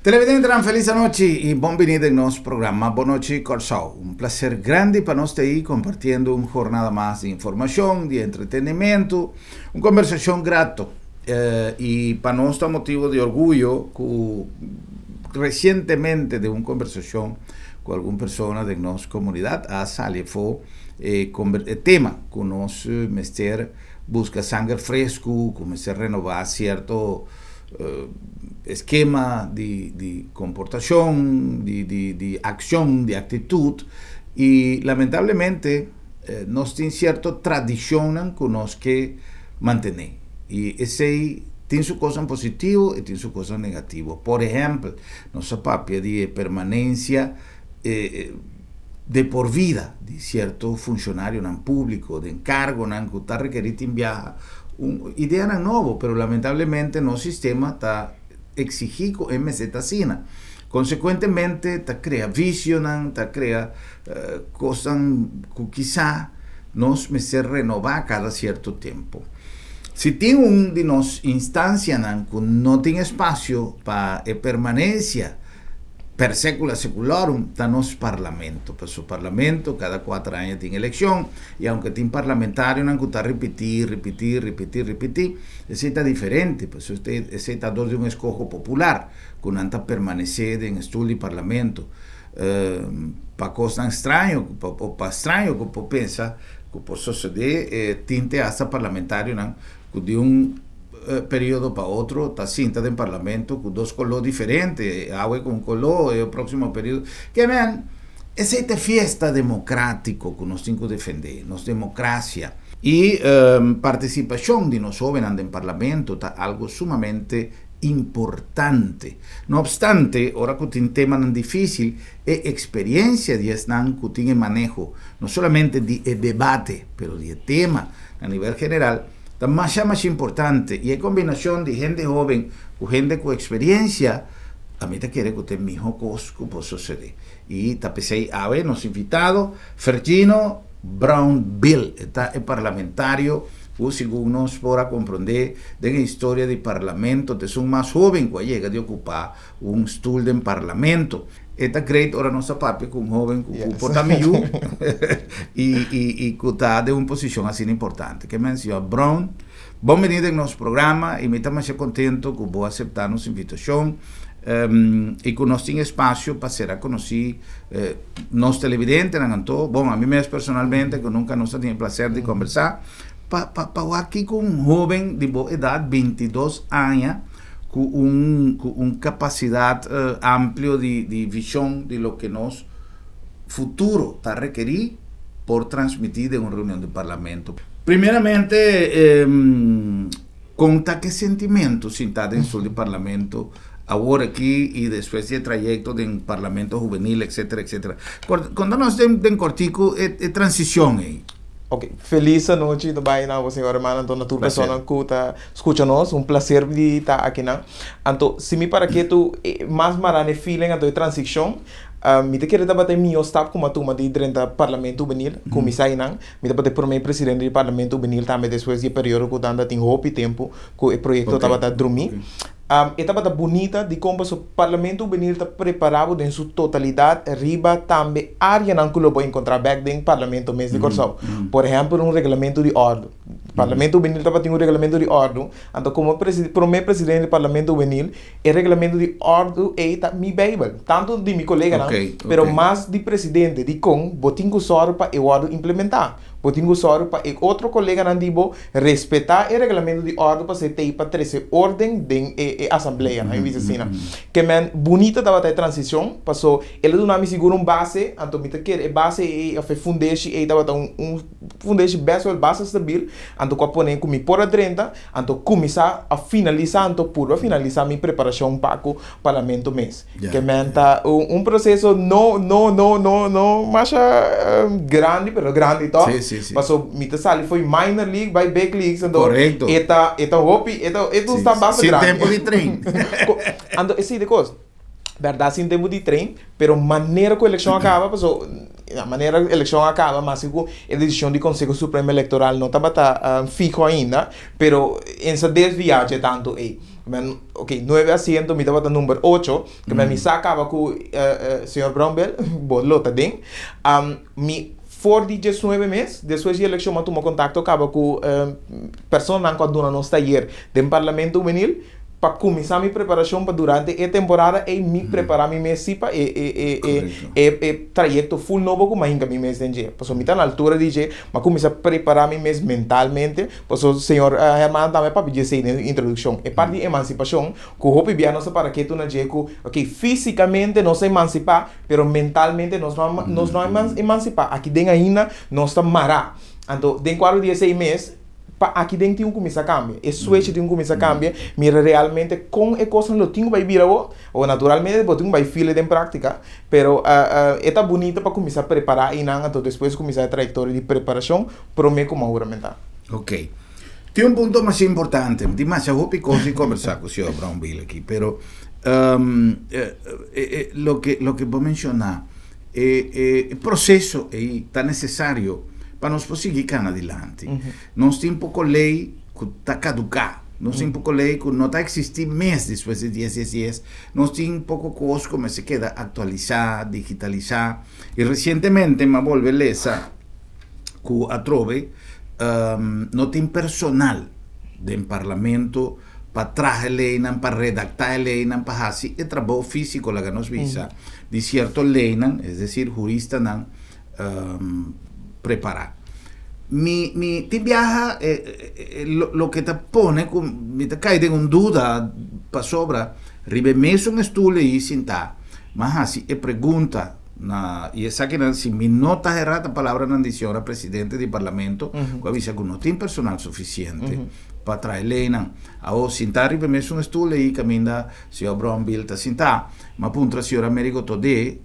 Televidente, una feliz noche y bienvenido en nuestro programa Bonoche Corsao. Un placer grande para nosotros ahí compartiendo una jornada más de información, de entretenimiento, una conversación grato y para nosotros motivo de orgullo que recientemente de una conversación con alguna persona de nuestra comunidad a salido tema que nos mester busca sangre fresco, começar a renovar cierto esquema de comportación, de acción, de actitud, y lamentablemente nos tiene cierta tradición que nos que mantener. Y ese tiene su cosa positiva y tiene su cosa negativa. Por ejemplo, nuestra papia de permanencia de por vida de cierto funcionario público, de encargo, que está requerido en viaje, idea nueva, pero lamentablemente no sistema está exigido en meseta sina. Consecuentemente, está crea vicio, está crea cosas que quizá nos me se renovar cada cierto tiempo. Si tiene un de nos instancia que no tiene espacio para permanencia per secula secularum, está nos parlamento. Pues su parlamento cada 4 años tiene elección, y aunque tiene parlamentario, no está repetir, ese está diferente, pues ese está de un escojo popular, con anta permanecer en estudio y parlamento. Para cosas extraño, o para extraño, que pensa que por suceder, tinte hasta parlamentario, ¿no? De un periodo para otro, está cinta del parlamento con 2 colores diferentes, agua con un color, el próximo periodo. Que vean, es esta fiesta democrático que nos tenemos que defender, nos democracia. Y participación de los jóvenes en el parlamento está algo sumamente importante. No obstante, ahora que tiene un tema tan difícil, es experiencia de estar que tiene manejo, no solamente de debate, pero de tema a nivel general, más importante, y es combinación de gente joven con gente con experiencia. A mí te quiere que usted mismo que puede suceder. Y tapecei a ver, nos invitado Fergino Brown Bill, está el parlamentario, según nos podrá comprender de la historia del parlamento, es un más joven que llega de ocupar un stool del parlamento. Esta great ahora nuestra papia con un joven que ocupa también y que está de una posición así importante. Que menciona Brown, bienvenido en nuestro programa y me está más contento que vos aceptar nuestra invitación y que nos tiene espacio para ser a conocer nos televidentes, bueno, a mí me personalmente que nunca nos ha tenido el placer de conversar, para aquí con un joven de edad, 22 años, con una capacidad amplia de visión de lo que nos futuro está requerido por transmitir de una reunión del Parlamento. Primeramente, conta qué sentimientos sinta dentro del Parlamento ahora aquí y después del trayecto del Parlamento Juvenil, etcétera, etcétera. Contanos de cortico transición ahí. Ok, feliz noite também na senhora hermana, então na tua pessoa que escuta nós, placer de estar aqui na. Então, se me para que tu mais marane feeling a tua transição, me te querer debater meu staff como tu de dentro do Parlamento Juvenil, como sai não, me debater por meio presidente do Parlamento Juvenil também depois de período que anda tem hope tempo que o projeto estava a dormir. Estava bonita de como o Parlamento Juvenil está preparado em sua totalidade, arriba também área não que lo pode encontrar back dentro do Parlamento mês de Corsau. Por exemplo, regulamento de ordem. O Parlamento Juvenil estava tendo regulamento de ordem, então como primeiro presidente do Parlamento Juvenil, o regulamento de ordem é mi Bible, tanto de meu colega, pero mais de presidente de botinho só para o ordem implementar. Botinho só para outro colega não dibo respeitar o regulamento de ordem para ser para trazer ordem de assembleia, na oficina. Que man bonita estava a transição, passou ele do nome seguro base, então me quer base e a foundation e estava foundation base stabil, então com a poner com mi por 30, então começar a finalizar, então por finalizar minha preparação para o parlamento mês. Que man tá processo não mais grande, pero grande tó. Sí. Passou mita sali foi minor league by big leagues ando correcto eta hopi eta está base sin grande tempo de trem ando esse de coisa verdade sem tempo de trem pero maneira que a eleição acaba passou a maneira a eleição acaba mas a decisão do Conselho Supremo Eleitoral não estava fijo ainda pero em essa desviagem tanto ok, 9 asientos, mi estaba número 8, que me sacaba con señor Brownbell, bolota den. Mi for die 19 meses, después de la elección, me tomó contacto acaba con personas que no nos taller del Parlamento Juvenil para começar minha preparação para durante a temporada e me preparar mi mês para trajeto full novo como ainda mi mês de pues me tá na altura de mas começar a preparar mi mês mentalmente pues o senhor Hermano também para pedir essa introdução e parte de emancipação que o hope bia nossa para que tu na jeco ok fisicamente nós emancipar pero mentalmente nós não emancipar aqui dentro ainda nós está mará então dentro 4 dias 6 meses aqui dentro tem começa a cambiar, e switch tem começa a cambiar, mira realmente com a coisa não tem vai virar ou naturalmente tem vai fila de prática, pero é bonita para começar a preparar e não então depois começar a trajetória de preparação para mim como agora mental. Ok. Tem um ponto mais importante, tem mais algo que conversar com o senhor Brownbill aqui, pero lo que vou mencionar o processo está necessário para nós conseguir ir adiante. Nós temos pouco lei que está caducar. Nós temos pouco lei que não está existir mais depois de 10. Nós temos pouco coisa como se queda atualizar, digitalizar. E recentemente, me volve lesa que a trove não tem personal do parlamento para trazer lei, para redactar lei, para fazer o trabalho físico que nós visa. De certo lei, é decir, jurista não preparar. Ti viaja lo que te pone, mi te cae en duda para sobra, ribe meso un estudio y sinta, mas así e pregunta y esa que si mi nota errata palabra na dice presidente del parlamento, que avisa que no tiene personal suficiente para traer lena, o sinta ribe meso un estudio y camina señor Brownbill ta sinta, ma punto la señora Américo Todé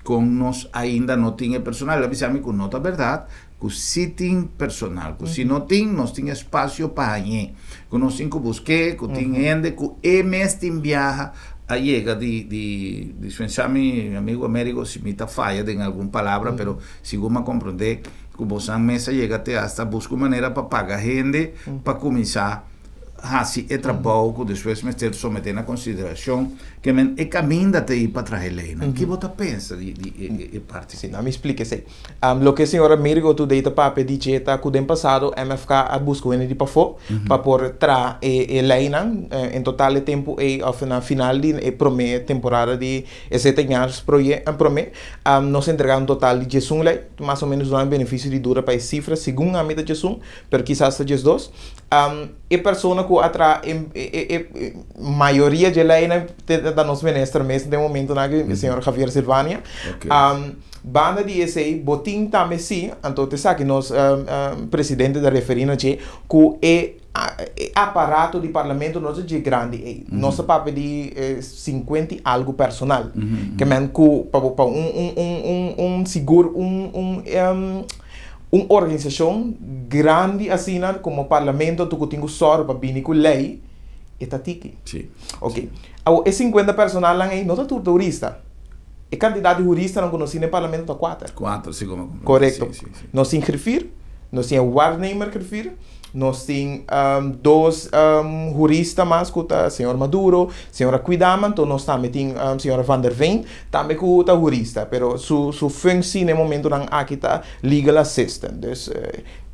con nos ainda no tiene personal, avisame que nota verdad, que se tem personal, que se não tem, nós tem espaço para ir, que nós tem que buscar, que tem gente, que é mesmo tem viaja, a chega de pensar meu amigo Américo, se me está falha em alguma palavra, pero se você compreender, que você mesa chega até hasta busca maneira para pagar gente, para começar assim é trabalho que depois me ter someter na consideração que é caminho até ir para trás lei. O que você pensa de parte? Sim, não me explique assim. Lo que a senhora Mirigo tu deita para pedir que o ano passado MFK a busca de para fora para por tra lei em total de tempo e ao final de promê temporada de 7 anos promê nós entregamos um total de 11 lei, mais ou menos um benefício de dura para as cifras segundo a meta de 11, pero quizás 12. E pessoa que atra maioria de lei da nossa ministra mesmo de momento na que o senhor Javier Silvania banda de esse botim também sim então te sabe nós presidente da referina que é aparato de parlamento nosso de grande nosso papel de 50 algo personal que men para seguro uma organização grande assim como o parlamento tu que tem soro para vir com lei está tiki. Sim. Ok. É 50 personal lá aí não é tudo jurista. E candidato jurista não conhece no parlamento tá 4. 4, sim como. Correto. Nós tem refir, nós tem waarnemer refir, nós tem dois juristas mais que o senhor Maduro, senhora Cuidama, então nós também tem senhora Van der Veen, também que o jurista, pero su função no momento não aqui tá legal assistant. Dus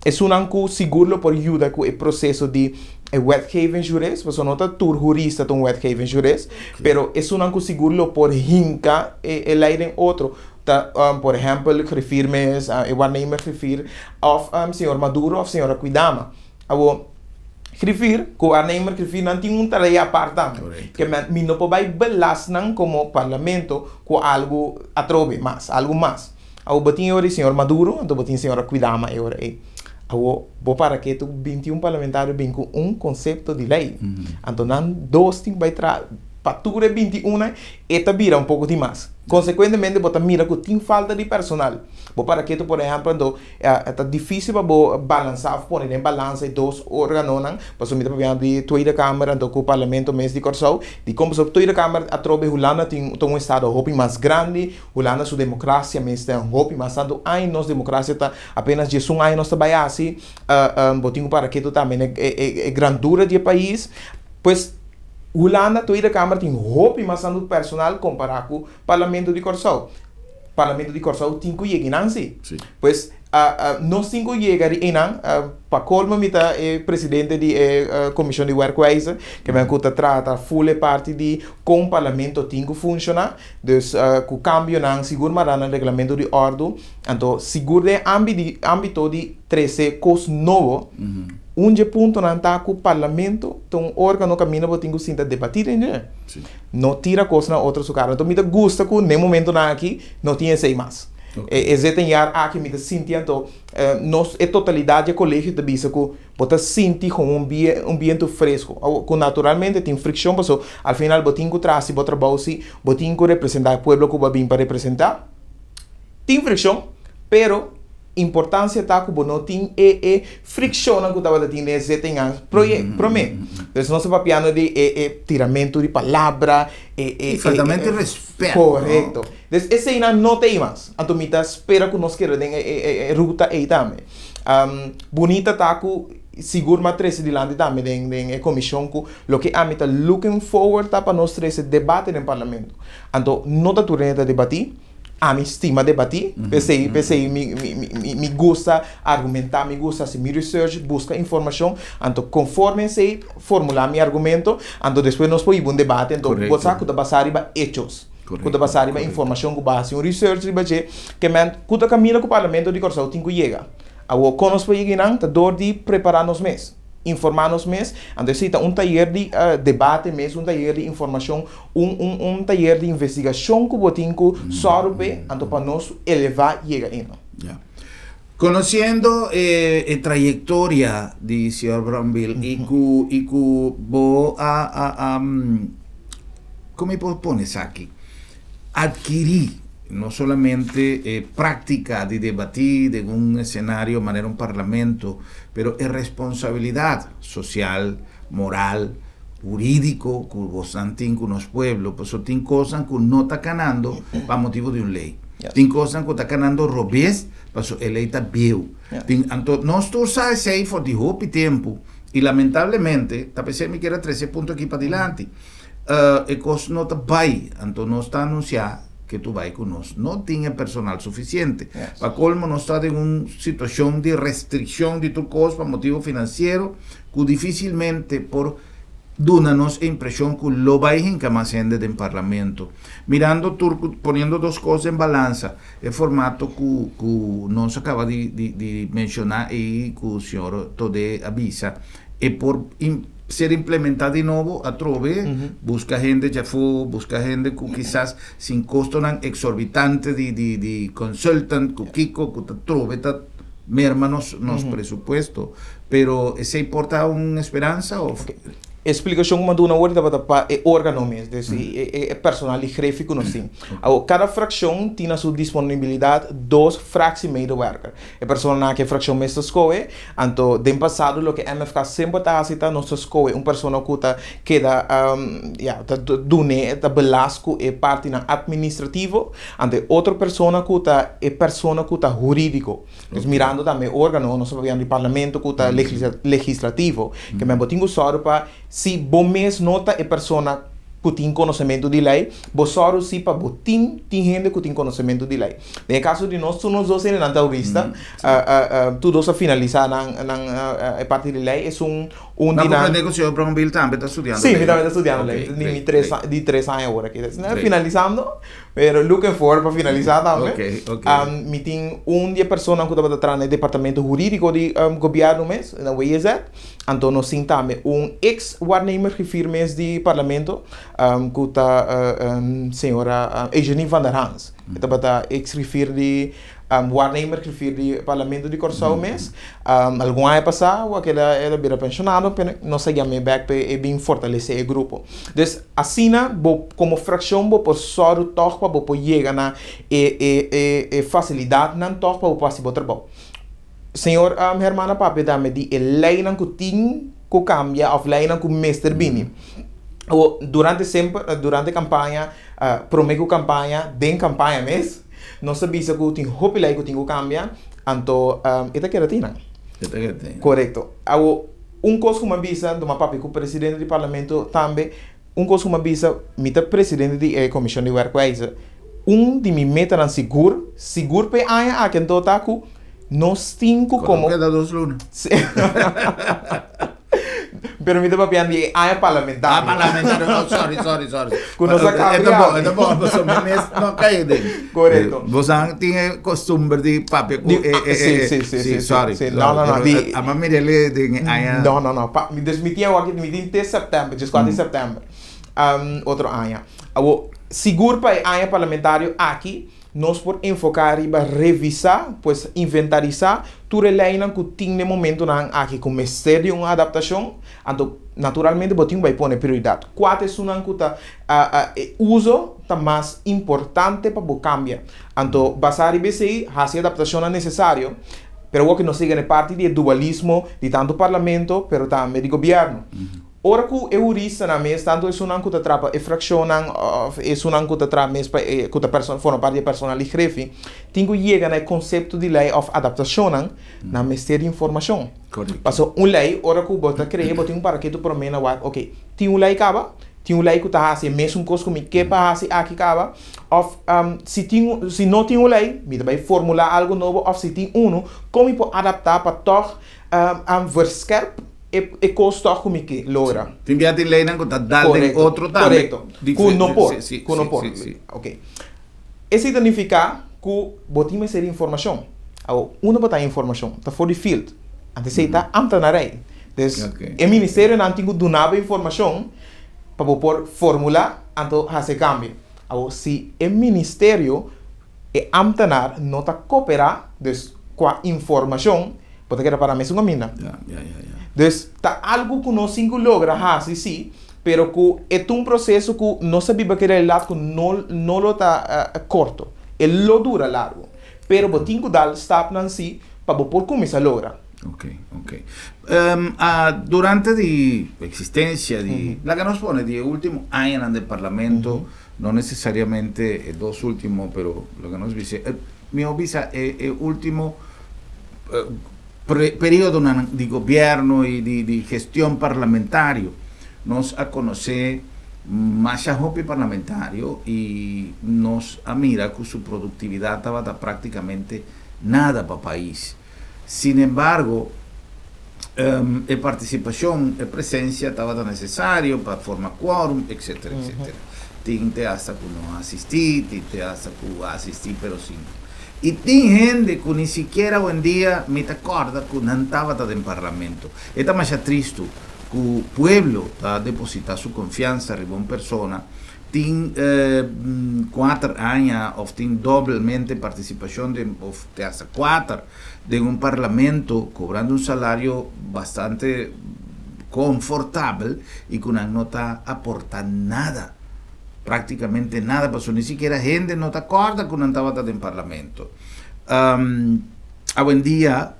é um seguro por ajuda com o processo de wethaven juris, você não está tur jurista com wethaven juris, pero é um seguro por hinca e leiden outro. Por exemplo, refirmes, eu vou nem me referir ao senhor Maduro ou senhora Cuidama. Eu refiro que o aannemer refiro não tem tarefa à parte, que me não pode belastar como parlamento com algo atrobe mais, algo mais. Eu botinho o senhor Maduro, então botinho a senhora Cuidama agora aí. Eu vou para que tu 21 parlamentares vêm com conceito de lei. Então não dois tem vai para 21 e vira pouco de mais. Consequentemente, você mira que tem falta de personal. Para que tu, por exemplo, então, é difícil para balançar, pôr em balança dois órgãos, para sumir para a Tweede Câmara, então, o Parlamento mês de Corsau, de como a Tweede Câmara atrobe Holanda tem um estado mais grande, Holanda sua democracia mês tem mais tanto aí nossa democracia está apenas de aí nós trabalha assim, botinho para que tu também é grandura do país, pois Holanda, Tweede Kamer, tem hopi mas ando personal comparar com o Parlamento de Corsau. Parlamento de Corsau tem que chegar assim. Pois, nós temos que chegar aí, para colma, mita presidente da Comissão de Werkwijze, que vai trata full parte de como o Parlamento tem que funcionar. Dus, com o cambio, seguro, mas no regulamento de ordem, então, seguro de âmbito de 13 coisas novas. Ponto não está com o Parlamento, então o órgão caminha para tinha que debater, né? Não tira coisa na outra lugar. Então me gusta que no momento na aqui não tinha sei mais. Tem aqui me senti então nós a totalidade do colégio de bisa que bota senti com ambiente fresco. Que naturalmente tem fricção, mas ao final botinho que traz bota trabalho se botinho que representar o povo que vai vir para representar. Tem fricção, pero importância tá que não tem fricção que estava tendo esse tem para mim. Então não se va piano de tiramento de palavra faltamento de respeito. Correto. Então esse ainda não tem mais. Então me espera que nós queremos ruta aí também. Bonita tá que seguro mas três de lá também den comissão que lo que a mim tá looking forward tá para nós três debate no parlamento. Então não tá tudo debater. A minha estima debater, pensei, me gusta argumentar, me gusta fazer research, buscar informação, então conforme sei formular meu argumento, então depois nós podemos um debate, então você que basar em hechos, que basar em informação que base, research que man, que caminha com o parlamento de Corsau tem que chegar. Agora quando nós podemos chegar, tá dor de preparar-nos mesmo. Informar-nos mesmo, então taller de debate mesmo, taller de informação, taller de investigação que botinho sorbe, então para nós elevar e chegar ainda. Conociendo la trayectoria de Sr. Bromville y que ¿cómo pones aquí? Adquirir no solamente práctica de debatir en un escenario, de manera un parlamento, pero es responsabilidad social, moral, jurídico, que vos tienen con los pueblos, pues eso tiene cosas que no está ganando para motivo de una ley. Tiene cosas que está ganando robés, para la ley está viejo. Entonces, nosotros sabemos ahí por de tiempo, y lamentablemente, tal vez me quiera 13 puntos aquí para adelante, el costo no está ahí, entonces no está anunciado que tú vas con nosotros. No tiene personal suficiente. Para colmo, no está en una situación de restricción de tu cosa para motivo financiero, que difícilmente por dúnanos impresión que lo va a ir del Parlamento. Mirando, poniendo dos cosas en balanza, el formato que nos acaba de mencionar y que el señor Tode avisa, es por ser implementado de nuevo a través, busca gente busca gente que quizás sin costo exorbitante de consultant, que Kiko, que trove, merma nos presupuesto, pero ¿se importa una esperanza? O? Explicação uma duna word para órgão mesmo, personal e gráfico não sim. Cada fração tem a sua disponibilidade dos fracções medewerker. A pessoa que fração mesmo escolhe, então dem passado lo que MFK sempre está aceita nossa escolhe pessoa que está queda dune tá belasco é parte na administrativo, ante outra pessoa que está jurídico. Então mirando também órgão, nós sabemos do parlamento que está legislativo, que me botinho só para se bom mês nota é pessoa que tem conhecimento de lei, só se para botim tem gente que tem conhecimento de lei. No caso de nós dois na taurista, tudo se finalizar na parte de lei é dinâmico. Mas o senhor Bromville também está estudando. Sim, também está estudando lei. De 3 anos agora aqui. Finalizando, pero looking forward para finalizar também. Me tem dia pessoa que está atrás no departamento jurídico de governo mesmo, na WIZ. Então nós temos também ex-waarnemer gefirmes de parlamento, que está senhora Eugenie van der Hans. Então está ex-refir de waarnemer gefir de parlamento de Corsau mesmo. Algum ano passado, aquela era bem pensionado, nós seguimos back para bem fortalecer o grupo. Então, assim, como fração, por só o toque para chegar na facilidade, não toque para fazer o trabalho. Senhor, hermana papi dame di lei nan ku ting ku cambia of lei nan ku Mr. Bini. Durante campanha, prometo campanha, den campanha mes, não sabia se ku ting hopi lei ku ting ku cambia, anto ita keratina. Correto. Coisa que me avisa do meu papi, que o presidente do parlamento também consuma visa, mita presidente de comissão de werkwijze, de mi meta dan seguro pe aya a quem totaku, nós cinco como... Queda 2 lunas. Pero mita papian de aya parlamentar. Parlamentar, no, sorry. Com nossa É bom, você não cai dentro. Correto. Você tem costume de papel. Sim, sorry. Não. A mamãe ele tem aya. Não. Me tinha aqui, me tinha setembro, just 4 de setembro. Outro aya. Seguro para aya parlamentário aqui, nós por enfocar e revisar, pues inventarizar tudo lei que tem no momento aqui com de uma adaptação, então naturalmente botinho vai pôr prioridade. Quatro são que uso tá mais importante para o cambio. Então basar e BCI, a adaptação é necessário, pero o que não siga na parte de dualismo de tanto parlamento, pero também de governo. Ora que eu urista na mesa, tanto é um que trapa e fraccionam, é um que trapa mesa que a pessoa forma parte da pessoa de grefe, tem que chegar no conceito de lei of adaptação na mesa de informação. Passou lei, ora que bota criar, bota para que tu promena ok, tem lei acaba, tem lei que tá assim, mesmo coisa como que para assim aqui acaba, of se não tem lei, me vai formular algo novo, of se tem como pode adaptar para toch verscherp e costo como que logra. Tem que ter lei não que tá dando outro também. Correto. Com não por. Ok. Isso significa que botimos ser informação. Uma botar informação, tá for the field. Antes você tá amtanarei. Então, o ministério não tem que donar informação para pôr fórmula então fazer cambio. Se o ministério e amtanar não tá cooperar com a informação, pode querer para mim uma mina. Dus tá algo que nós cinco logra fazer sim, pero que é um processo que não sabia que era lado que não lo tá corto, ele lo dura largo, pero botin que dar step nan si para por começar a logra. Ok. Durante la existencia de la que nos pone de último año del Parlamento, no necesariamente el dos últimos, pero lo que nos dice, mi visa el último periodo de gobierno y de gestión parlamentario, nos a conocer más a hobby parlamentario y nos mira que su productividad estaba prácticamente nada para el país. Sin embargo, participación, presencia estaba necesario para formar quórum, etcétera, etcétera. Tinte hasta que no asistí, tinte hasta que asistí, pero sin. Y tiene gente que ni siquiera hoy en día me acuerda que no estaba en el Parlamento. Esta más triste que el pueblo está depositar su confianza en una persona, tiene 4 años o tiene doblemente participación de hasta 4 de un parlamento cobrando un salario bastante confortable y que no está aportando nada, prácticamente nada, pasó ni siquiera gente no te acuerda que no estaba en el parlamento. Hoy en día,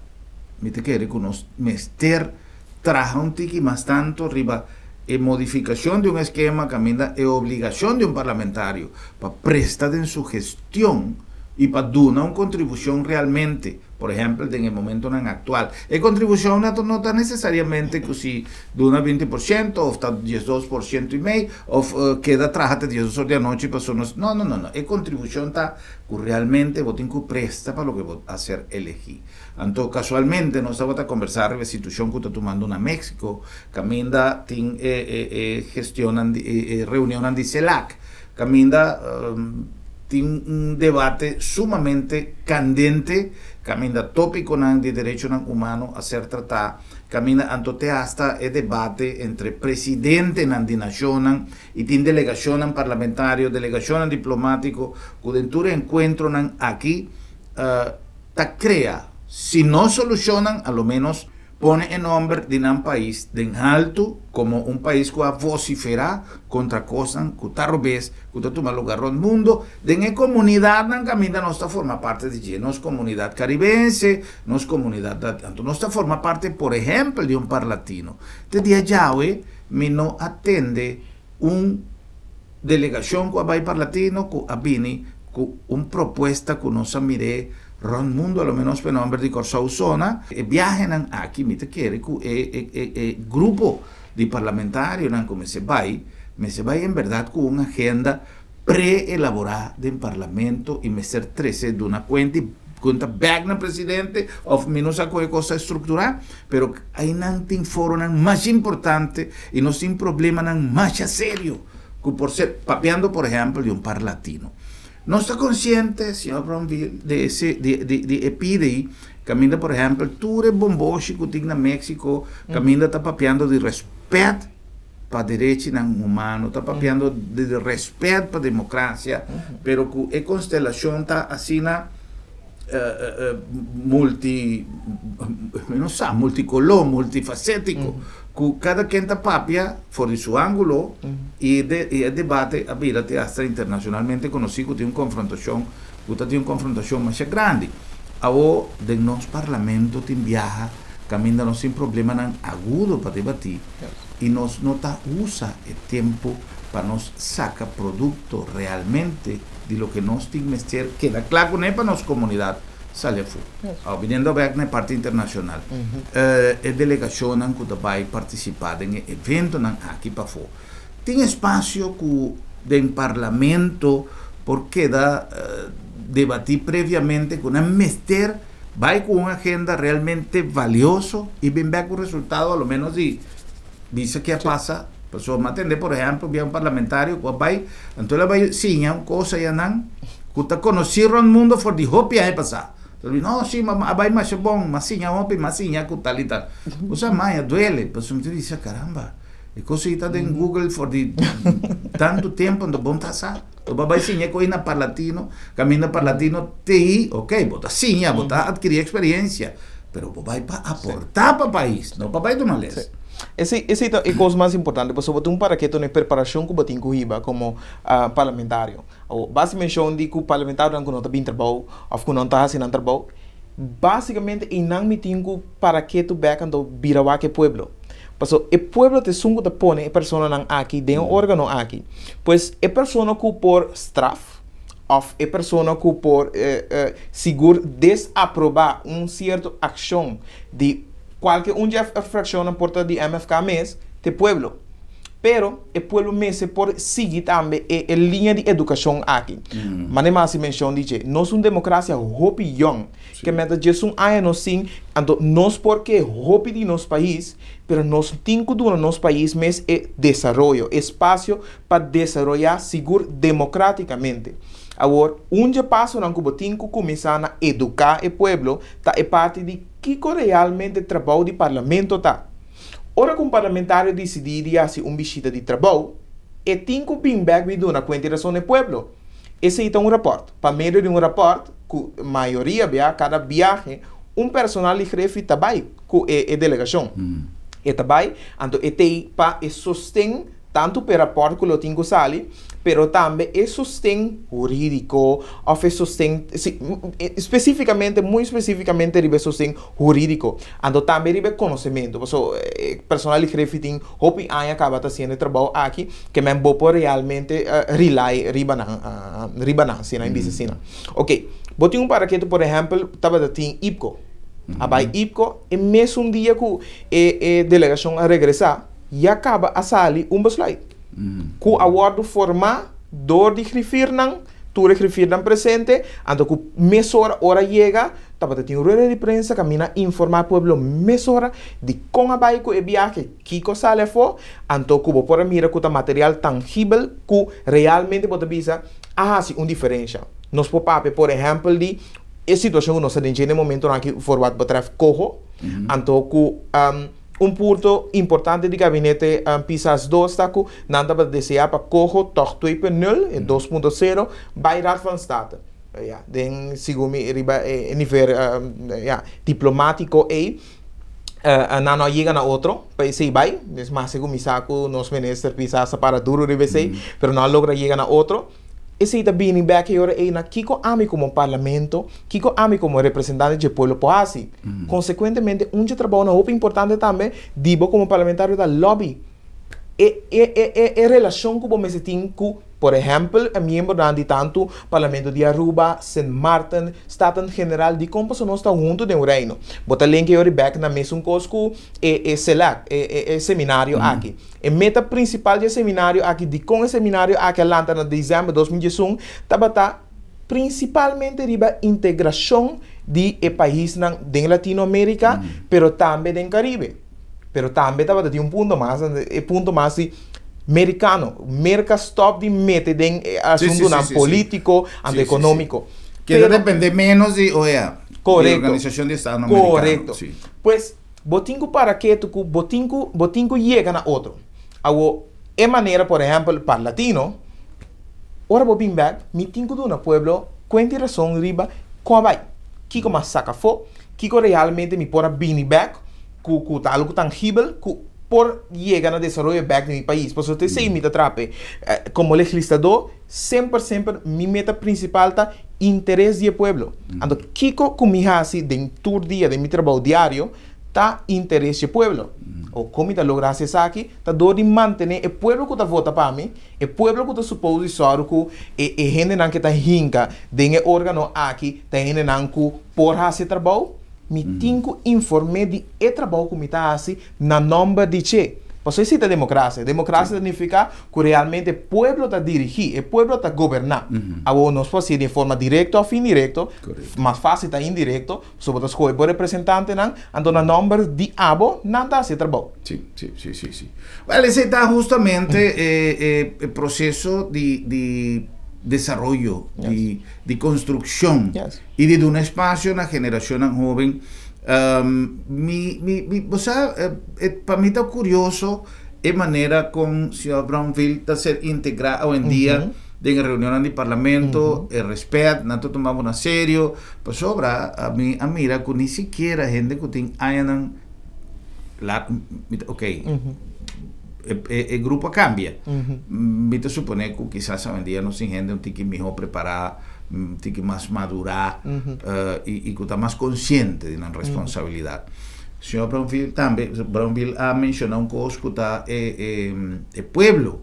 me te quiere que nos mester traja un tiki más tanto arriba modificación de un esquema, camina obligación de un parlamentario para prestar en su gestión y para dar una contribución realmente, por ejemplo, en el momento actual. La contribución no está necesariamente que si de una 20% o está 12% y medio o queda trabajate 10 horas de noche y pasó no. La contribución está que realmente vos tienes que prestar para lo que vos hacer elegir. Entonces, casualmente, nos estamos a conversar de la situación que está tomando en México, Caminda gestionan reunión de CELAC, Caminda tiene un debate sumamente candente, Caminda tópico de derechos humanos a ser tratado, Caminda entonces hasta el debate entre presidente de la nación y tiene delegación parlamentario, delegación diplomático, que dentro de encuentro aquí crea. Si no solucionan, a lo menos pone el nombre de un país de alto como un país que va a vociferar contra cosas que está robes, que está tomando lugar en el mundo. De la comunidad camina no está forma parte de nos comunidad caribense, nos comunidad tanto no está forma parte, por ejemplo, de un parlatino. Desde allá, me no atende una delegación que va a parlatino que viene con una propuesta que no se mire Ron mundo, a lo menos per nombre di Corsa Usona, viajan aquí, mi te quiere, grupo di parlamentari, come se vai, me se vai en verdad con una agenda pre-elaborada del Parlamento y me ser 13 de una cuenta back na presidente of menos a qualche cosa estructurada, pero hay nanting foro más importante y no sin problema más serio que por ser papeando, por ejemplo, de un par latino. No está consciente, señor Brownville, de ese de EPIDI, camina, por ejemplo, Ture Bomboshi, que tiene en México, camina, está papeando de respeto para derechos humanos, está papeando de respeto para democracia, pero que la constelación está así multicolor, multifacético, que cada quien está papia por su ángulo y el debate habilita hasta internacionalmente conocido que tiene una confrontación más grande. Ahora, de los parlamentos viaja, camina sin problema agudo para debatir y nos nota usa el tiempo para nos sacar producto realmente de lo que nos tiene que queda claro con para nuestra comunidad sale fuera. Viniendo a ver la parte internacional, delegación que va a participar en eventos aquí para fuera. Tiene espacio que en parlamento porque da debatir previamente con un mester va con una agenda realmente valioso y bien ver con resultado a lo menos dice que pasa. Pues me atende, por ejemplo, vi un parlamentario que va entonces va a una cosa ya que está conocido el mundo por de hopia pasar. No, sí, vai mais bom, massinha ontem, massinha com tal e tal. O sea, mãe, duele. Mas eu me disse, caramba, e coisa está em Google por de tanto tempo, não bom passar. O babai sinha com na parlatino, caminho parlatino, TI, ok, bota sinha, bota adquirir experiência, pero babai para aportar para o país, não para do malês. Essa é a coisa mais importante, porque você tem para que tu na preparação que você tem que como parlamentário. Basicamente, onde o parlamentário não está bem trabalho, ou que não está fazendo trabalho, basicamente, e não me tenho para que tu beca do birawa que pueblo. Porque o pueblo te sungo te pone a pessoa não aqui, de um órgão aqui. Pois a pessoa que por straf, ou a pessoa que por seguro desaprovar certa ação de qualquer fracción porta de MFK mes de pueblo. Pero el pueblo mes por seguir también en línea de educación aquí. Manema se menciona dice, no es una democracia hopi young, que mientras es un año no sin, ando no es porque hopi de nos país, pero nos tinco de nos país mes desarrollo, espacio para desarrollar seguro democráticamente. Agora, passo não que tinha começar a educar o povo, tá é parte de que realmente trabalho de parlamento tá. Ora, com o parlamentário decidir assim visita de trabalho, e tem que vir back de uma consideração do povo. Esse é um rapport. Para meio de um rapport, que a maioria cada viagem, personal escreve também com a delegação. E também, então, tem para sustento tanto per rapport que lo tengo sali, pero também é sustento jurídico, ou é sustento, especificamente, muito especificamente, ribe sustento jurídico. Então também ribe conhecimento. Porque personal escreve hopi año acaba fazendo trabalho aqui, que me vou realmente rely ribanan, sina em business. Ok, botinho para que tu, por exemplo, estava tem IPCO. Abai IPCO, e mesmo dia que a delegação a regressar, e acaba a sair slide. Com a word forma, dor de escrever não, tu escrever não presente, então que mesora hora chega, tava tem rueda de prensa, camina informar o povo mesora de como a vai com o viagem, que cosa sale for, então que por mira que o material tangível que realmente pode dizer, sim, uma diferença. Nós podemos, por exemplo, de a situação que nós temos no momento aqui, for what betreft cojo, então que ponto importante de gabinete PISAS 2 está que nada para desejar para cojo toch 2.0 e 2.0 bij Raad van State. Ja, den segundo nível diplomático não chega na outro, país vai, mas segundo me saco nos ministros PISAS para duro de vez, pero não logra chegar na outro. Esse está vindo back agora na Kiko Ami como parlamento, Kiko Ami como representante do povo poasi. Consequentemente, trabalho muito importante também, digo como parlamentário da lobby. E relação que você tem com, por ejemplo, miembro de tanto Parlamento de Aruba, St. Martin, Staten General, de como não está junto de um reino. Bota link eu back na mesma cosco seminário aqui. A meta principal do seminário aqui, de com o seminário aqui Atlanta na dezembro de 2021, tá principalmente riba integração de país na de Latinoamérica, pero também do Caribe. Pero também tá de ponto mais americano, merca stop de mete de assunto político e econômico. Que depende menos de correcto, de organização de Estado americano. Correcto. Sí. Pues, botingo para que tu botingo llega na outro. É maneira, por exemplo, para latino, ora vou bem back, mi tingo do na pueblo, cuente razão riba, como vai? Kiko mas saca fo, Kiko realmente me pora bini back, ku algo tangível, por llegar a desarrollo back de mi país. Por eso te sei me atrape. Como legislador, sempre mi meta principal está interés de pueblo. Ando Kiko kumihasi de tour dia de mi trabalho diário, tá interés de pueblo. O como está lograr isso aqui, tá dor de manter o pueblo que tá vota para mim, o pueblo que tá suposto só que gente não que tá hinca, de órgano aqui, tá gente não que por esse trabalho, me tenho informe de trabalho que me tá assim na nome de che. Você cita democracia. Democracia significa que realmente o pueblo está dirigir, o pueblo está governar. Agora não pode ser de forma direta ou indireta, mais fácil está indireto, sobre escolher por representante, então na nome de abo, não está esse trabalho. Sim. Vale, esse está justamente o processo de desarrollo, de construção e de um espaço na geração jovem. Para mim está curioso a maneira como o senhor Brownfield está ser integrado hoje em dia em reuniões do parlamento, o respeito, não tomamos na sério, mas sobra a mira que nem sequer a gente que tem aí o grupo cambia. Me supone que quizás hoje em dia não tem gente um tique melhor preparada, que mais madurar e que está mais consciente de uma responsabilidade. O senhor Brownfield ha mencionado um coisa que está é pueblo,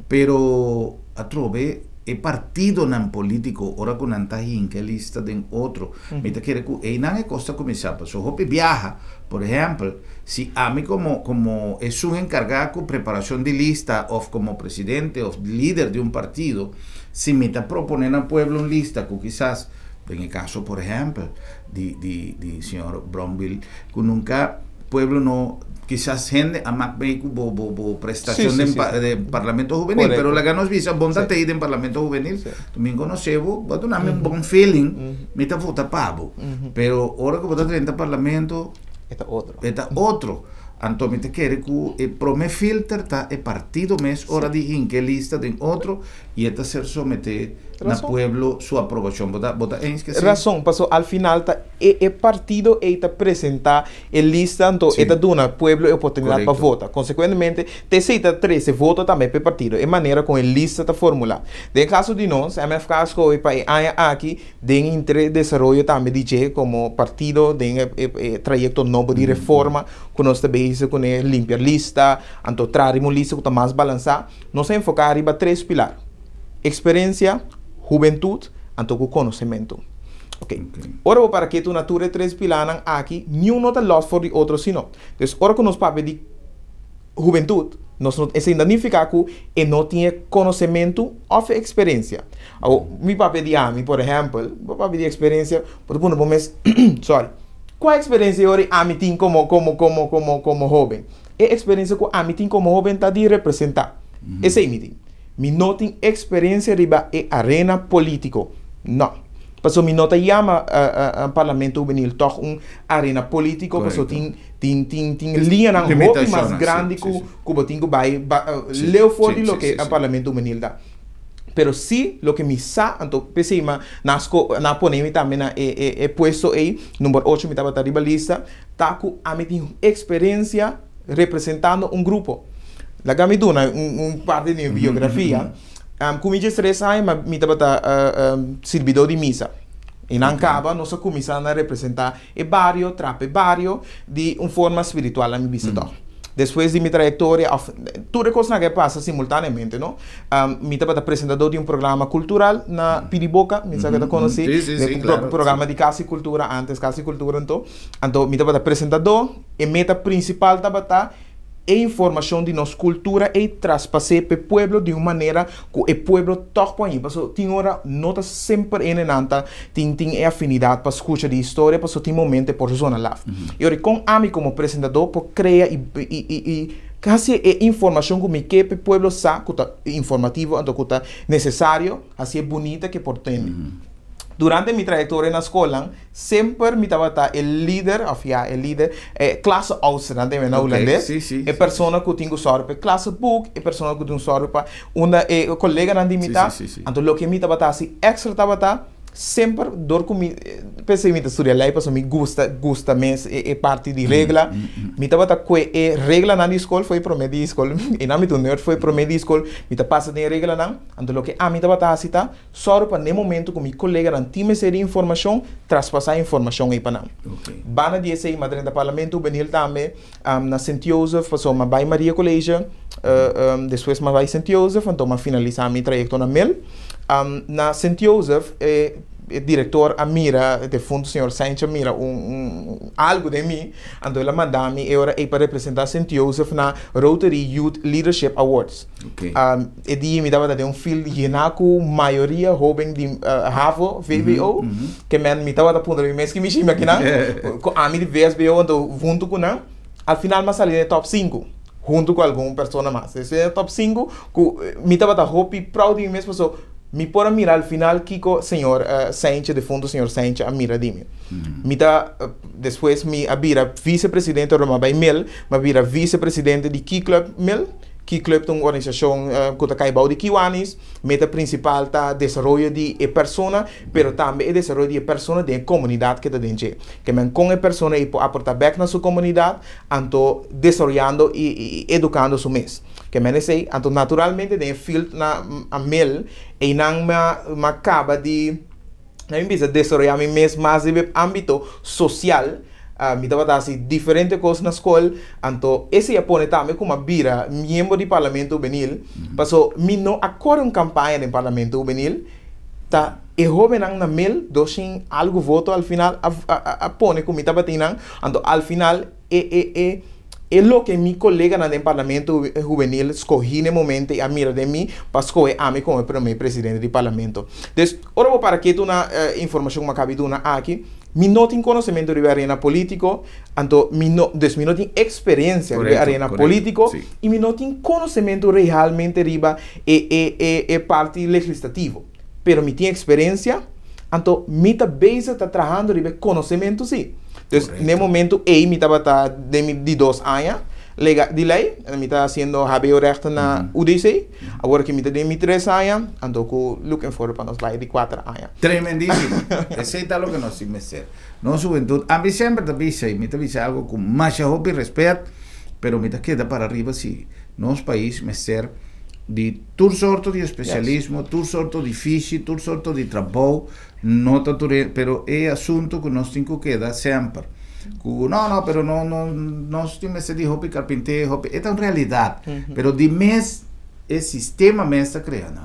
pero a trove é partido não político, ora que não está em que lista de outro. Me está querendo que não é costa começar, se eu viaja, por exemplo, se a mim como é um encargado com preparação de lista ou como presidente ou líder de um partido, se me está propondo ao pueblo uma lista que quizás, em caso, por exemplo, de senhor Brownfield, que nunca pueblo não, quizás gente a más vehículo prestación de Parlamento Juvenil, pero la ganos visa bonda te ir en Parlamento Juvenil, también conocemos, va a tener un buen feeling, me está vota pavo, pero ahora que vota 30 Parlamento, está otro. Antonio te quiere que prome filter está el partido mes hora de en que lista de otro y esta ser somete na pueblo su aprobación vota en que razón pasó al final el partido está presenta el lista entonces esta dona pueblo oportunidad para votar consecuentemente te cita 13 votos también per partido de manera con el lista esta fórmula de caso de nos MFK escoge para aquí de interés de desarrollo también dice como partido de trayecto nuevo de reforma con nuestra base con el limpiar lista entonces traer una lista que está más balanzada nos enfocar arriba 3 pilares experiencia juventud, anto com conhecimento. Ok. Ora, para que tu natura 3 pilares aqui, nenhum nota loss for de outro, sino. Então, ora que nós papel de juventude, nós não significa que não tinha conhecimento ou experiência. Mi papel de ami, por exemplo, meu papel de experiência, por exemplo, no mês, sorry. Qual a experiência ora ami tem como jovem? A experiência que ami tem como jovem está de representar. Esse é meeting. Mi não tem experiência riba e arena político. Não. Porque mi não chama Parlamento Juvenil toch arena político, porque tem linha na roupa mais grande que o tinha leu fora do que o Parlamento Juvenil dá. Pero sí, lo que me sa, então, pensei, na ponemi também é puesto aí, número 8, me estava arriba lista, tá com a minha experiência representando grupo. La gamiduna, parte di biografia, come dice 3 anni, mi estava servidor di missa. In Ancaba, nostra commissione rappresenta il barrio, trappe barrio, di una forma spirituale, mi visto. depois de minha trajetória, tudo coisa que passa simultaneamente, não? Me estava apresentador de um programa cultural na Piriboca, me sabe que conheci, claro, programa de Casa e Cultura, antes Casa e Cultura, então me estava apresentador, e meta principal estava a informação de nossa cultura e traspasser para o povo de uma maneira que o povo toca para aí. Porque tem hora, nota sempre em nanta, tem afinidade para escutar de história, porque tem momento por zona lá. E ora, com a mim como apresentador, por criar e quase a informação que me quer para o povo sabe que é informativo, então que é necessário, assim é bonita que por ter. Durante minha trajetória na escola, sempre me estava o líder, classe ausrande na holandês, a pessoa que tinha sorte para classe book, a pessoa que tinha sorte para uma colega na dimita, então o que me estava assim extra estava sempre dor comigo, pensei me estudar lá, porque me gusta mais é parte de regra, me estava que regra na escola foi para mim de escola, e na minha turma foi para mim de escola, me estava passando de regra não, então o que a mim estava assim só para no momento que meu colega não tinha de informação, traspassar informação aí para não. Bana dia sei madrinha do parlamento, Benil também, na Saint Joseph, passou uma Bai Maria Colégio, depois uma Bai Saint Joseph, então uma finalizar minha trajetória na Mel. Na Saint Joseph, diretor Amira, de fundo senhor Sainz Amira, algo de mim, então ela mandou-me para representar Saint Joseph na Rotary Youth Leadership Awards. E dia me dava de um filho de Yenaku, maioria jovem de Havo, VBO, que me dava da ponta de mês que me chama aqui, a mim de VSBO, então junto com não, al final me sali no top 5. Junto com alguma pessoa mais. Esse é o top 5, que me estava da roupa e proud de mim mesmo, pessoa. Me pôr a mirar al final que o senhor Sainz, de fundo, o senhor Sainz, a mira de mim. Me dá, depois, me abira vice-presidente do Roma Mel, me abira vice-presidente de Key Club Mel, Key Club é uma organização que está caibau de Kiwanis, meta principal está desenvolvimento de pessoa, pero também é desenvolvimento de pessoa de comunidade que está dentro. Que men com a pessoa e aportar back na sua comunidade, anto desenvolvendo e educando su mês. Que men sei, anto naturalmente de field na a Mel e não me acaba de não me precisa desenvolver mi mês mais em âmbito social. Me dava assim diferentes coisas na escola, então esse Japão também como vira membro do Parlamento Juvenil, passou me não acorda uma campanha no Parlamento Juvenil, tá e jovem na mel dosin algo voto al final a pone como estava tendo, então al final é lo que mi colega no Parlamento Juvenil escolhi no momento e a mira de mim para escolher a mim como primeiro presidente do Parlamento. Então, ora para que tu na informação que me acabei de dar aqui, mi não tenho conhecimento de arena político, então mi não tenho experiência de arena político e mi não tenho conhecimento realmente de parte legislativo. Pero mi tenho experiência, então mi está trabalhando de conhecimento sim. Então, no momento, eu me estava de 2 anos de lei, me estava fazendo HBO rechten na UDC, agora que me está de 3 anos, então eu looking for para nós lá de 4 anos. Tremendíssimo. Esse é o que nós temos que ser. Nossa juventude, a mim sempre me dice algo com mais hope e respeito, pero me queda para arriba se nosso país me ser de tudo sorto de especialismo, tudo sorto difícil, tudo sorto de trabalho, não pero é assunto que nós temos que dar sempre. Não, pero nós temos que hobby carpinteiro, hobby, é uma realidade, pero de mês é sistema mês está criando.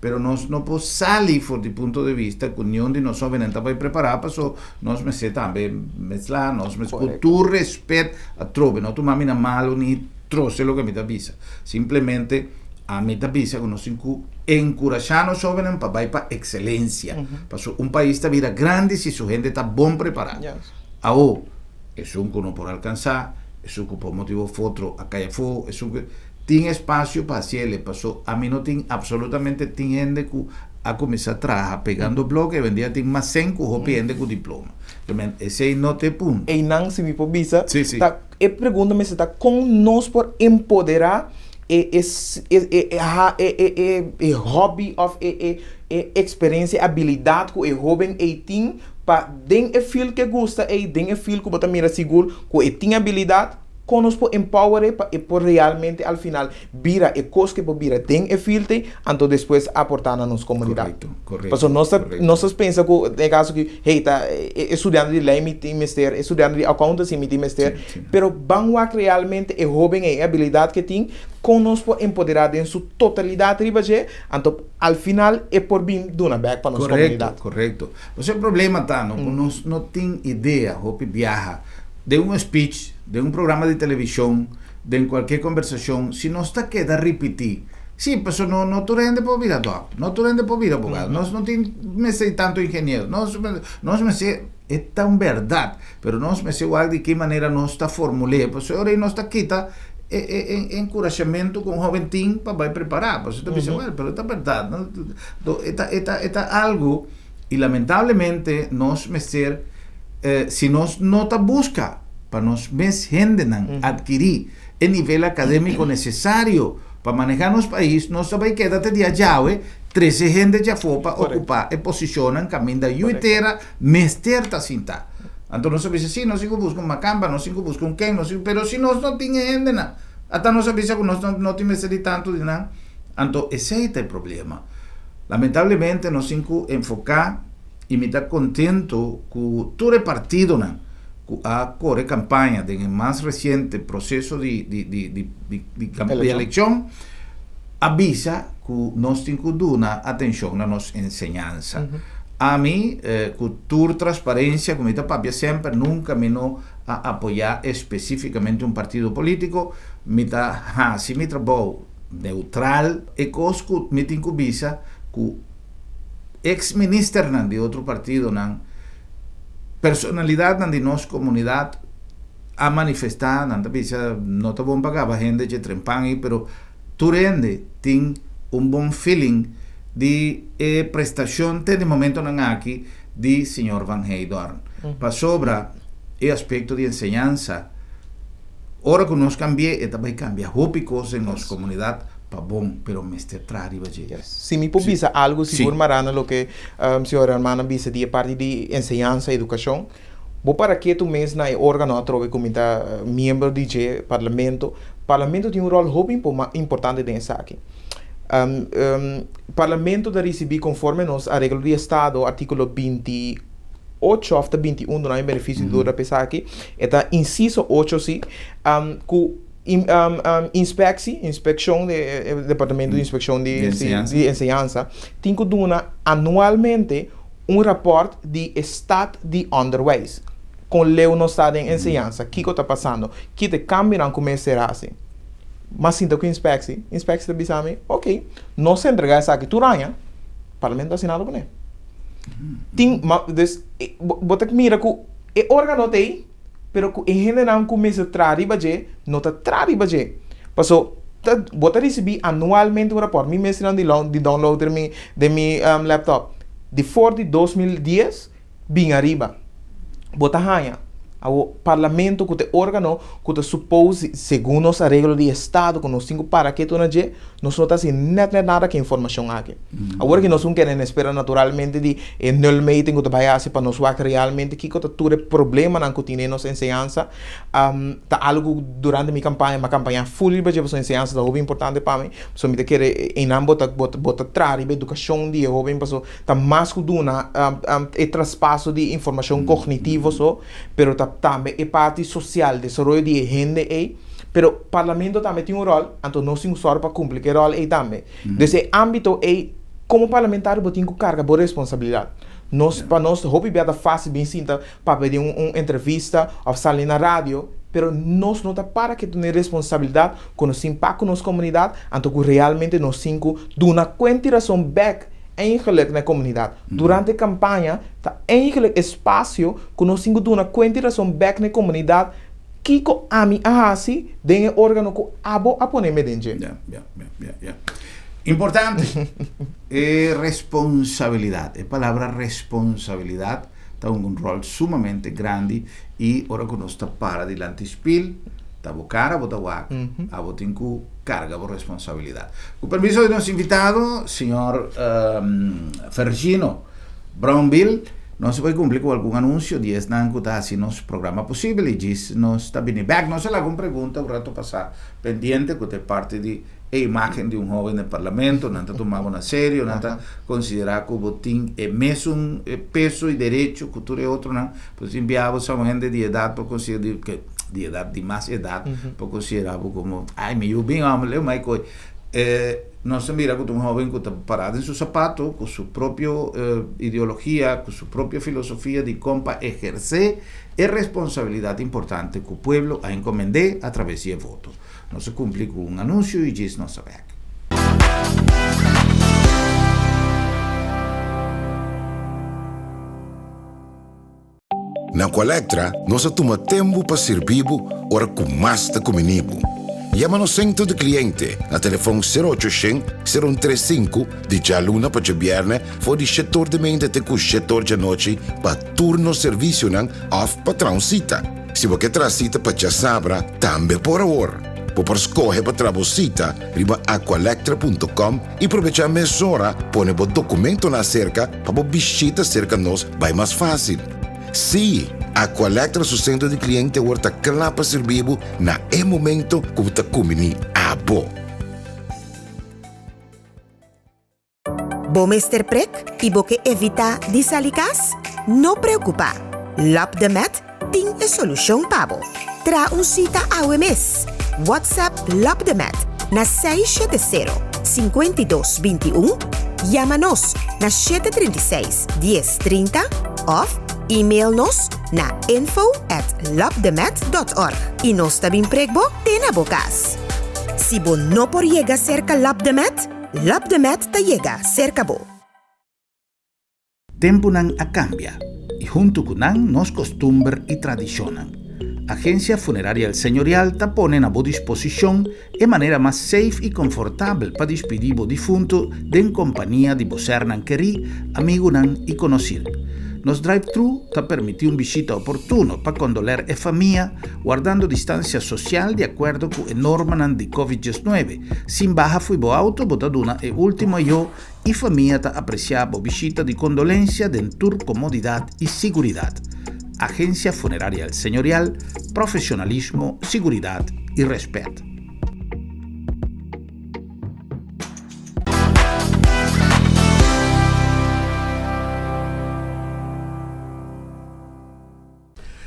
Pero nós não podemos sair fora do ponto de vista que nenhum de nós jovens está preparado para isso, nós me se também lá, nós me com tu respeito a trove, não tu mami na malo nem trouxe o que me dá visa, simplesmente a mim da visa que nós encorajar os jovens para ir para excelência, para um país está vira grande se sua gente está bom preparada. Agora, é um que não pode alcançar, é um que por motivo outro a cair fora, é um que tem espaço para ser, a mim não tem absolutamente tem gente que a começar a trabalhar pegando bloco e vendia tem mais 100 que gente com diploma. Esse não tem ponto. E não se me pode e pergunta-me se está com nós por empoderar hobby of experiência, habilidade que o jovem tem para den feel que gosta e den feel que bota mira seguro que tem habilidade conosco empower e por realmente al final vira e cos que por vira tem e filte anto después aportar na nossa comunidade. Correto. Então nós pensa que em caso que hey tá estudando de lei me tem mister, estudando de accountancy me tem mister, pero banwa realmente e jovem e habilidade que tem conosco empoderado em sua totalidade ribaje, anto al final é por bem dona back para nossa comunidade. Correto. Você problema tá, nós não tem ideia, hope viaja de um speech, de um programa de televisão, de qualquer conversação, se nós está queda repetir. Sim, mas não tu rende por vida doc, não tu rende por vida abogado, nós não tem me sei tanto engenheiro, nós me sei é tão verdade, pero nós me sei de que maneira nós está formulando, porque agora nós está quita encorajamento com o joventinho para vai preparar, porque você pensa, well, pero é verdade, é algo e lamentavelmente nós me ser se nós não tá busca para nós mes gente adquirir o nível acadêmico necessário para manejar nos país, nós vai quedar até dia jave 13 gente já for para ocupar e posicionam caminho da inteira mester tá cinta. Então nós sabemos assim, nós buscamos uma campa, nós buscamos quem, pero se nós não tinha gente na, até nós sabemos que nós não temos de tanto de nada. Então esse é o problema. Lamentavelmente nós temos que enfocar e me está contento com todo o partido a correr campanha do mais recente processo de eleição avisa que nós temos que dar atenção na nossa ensinança. A mim, com transparência, como está papia sempre, nunca me não apoiar especificamente um partido político, me está, se me trabalho neutral, e cosco me tenho que visa que ex-minister de outro partido, personalidade de nossa comunidade, a manifestar, não está bom pagar a gente de trempangi, pero tu rende tem bom feeling de prestação, tem de momento aqui, de Sr. Van Heydorn. Para sobra o aspecto de enseñanza, ora que nós cambiamos, e também cambia coisas em nossa comunidade, para bom, pero mester trari baje. Se me pubisa algo, se por marana lo que senhora hermana bisa de parte de enseñanza e educação, bo para que tu mês na órgão trove como membro de parlamento tem rol muito importante nessa aqui. Parlamento da receber conforme nos a regra do Estado, artículo 28 of 21 do benefício do pessoa aqui, eta inciso 8 sim, inspeção do departamento de inspeção de enseñanza tem que dar anualmente rapport de estado de underways com leu no estado de enseñanza, que está passando, que te cambiam como será assim. Mas sinto que inspecção te bisame, ok, não se entregar essa aqui, tu ranha, parlamento assinado com ele. Tem, mas, botar que mira que é órgão tem, pero que em geral começa a trazer baje, não está trazer baje. Passou, botar receber anualmente rapport, me mencionando de download de mi laptop, de 2010, bem arriba, botar ranha. O parlamento que te órgão que te supôs segundo as regras de estado que nós temos para que tu não je nós não tá assim nada que informação aqui agora que nós não queremos esperar naturalmente de no meeting que te vai assim para nós ver realmente que tu tem problema na que tem nossa enseñanza tá algo durante minha campanha full para a enseñanza é muito importante para mim so me te quer em ambos bota trazer educação de jovem para tá mais que duna e traspasso de informação cognitiva so pero tá também é parte social, desenvolvimento de gente aí, pero parlamento também tem rol, então nós temos só para cumprir que rol aí também. Desse âmbito aí, como parlamentar, eu tenho carga de responsabilidade. Nós para nós, hobby bem fácil bem sinta para pedir uma entrevista ou sair na rádio, pero nós não tá para que tenha responsabilidade com o impacto na comunidade, então que realmente nós cinco do uma quantitação back eigenlijk na comunidade. Durante a campanha, tá eigenlijk espaço que nós temos uma quantitação back na comunidade que ko ami ahasi den órgão que abo apone medenje. Importante é responsabilidade. A palavra responsabilidade tem rol sumamente grande e ora que nós está para diante spil Tabo cara, bota guac. Abo tinku carga por responsabilidad. Con permiso de nuestro invitado, señor Fergino Brownbill, não se vai cumprir com algum anúncio, diz não que está assim nos programa possível e diz nós está vindo back, não se lá alguma pergunta o rato passar pendiente que é parte de a imagem de um jovem no parlamento, não está tomado na sério, não está considerado que o botim é mesmo peso e direito, cultura é outro, não, pois enviamos a gente de idade para considerar que de idade, de mais idade, para considerar como, ai, meu bem, eu mais coisa. Nós mira com um jovem que está parado em seu sapato, com sua própria ideologia, com sua própria filosofia de como exercer a responsabilidade importante que o povo a encomendar através de voto. Não se cumpre com um anúncio e diz não sabe. Na Colectra, nós toma tempo para servir ora com mais da comunibo. Llama no centro de cliente na telefone 0800-035 de jaluna para viernes for de setor de mente até com setor de noite para turno serviço não off patrão cita. Se você traz cita para já sabra, também por hora. Por escolher para trabalhar cita, riba aqualectra.com e aproveitar a mesura, põe o documento na cerca para visita cerca nós vai mais fácil. Sim, a Colectra su centro de cliente worta clapa servibo na momento que está comini a bo. Bom Mr. Prek e boque evita disalikas? No preocupa. Lap de Met tem a solução pabo. Tra cita ao mês. WhatsApp Lap de Met na 670-5221. Llama-nos na 736-1030 of e-mail-nos na info@labdemet.org e nós também pregbo na bocas. Se bo não por llegar cerca Labdemet ta llega cerca bo. Tempo não a cambia e junto com nan nos costumbre e tradicionan. Agência Funerária El Señorial ta pone a boa disposição a maneira mais safe e confortável para despedir o defunto em companhia de você nan queri, amigo nan e conhecido. Nos drive-thru te permite una visita oportuna para condoler a famiglia guardando distancia social de acuerdo con la norma di COVID-19. Sin baja fui bo auto, botaduna e último yo y familia te apreciaba visita de condolencia dentro comodidad y seguridad. Agencia Funeraria El Señorial, profesionalismo, seguridad y respeto.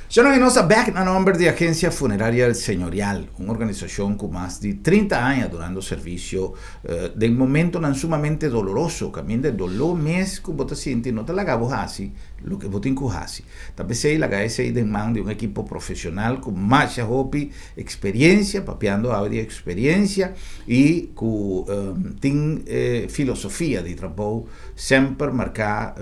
Já não é nossa back na nome de Agência Funerária El Señorial, uma organização com mais de 30 anos dando serviço de momento não sumamente doloroso, caminho de dolor mesmo que você sente, não te lagabo assim, lo que você encuhasi. Talvez sei lagasse de mão de um equipo profissional com mais hobby, experiência, papeando a de experiência e com tem filosofia de trabalho sempre marcar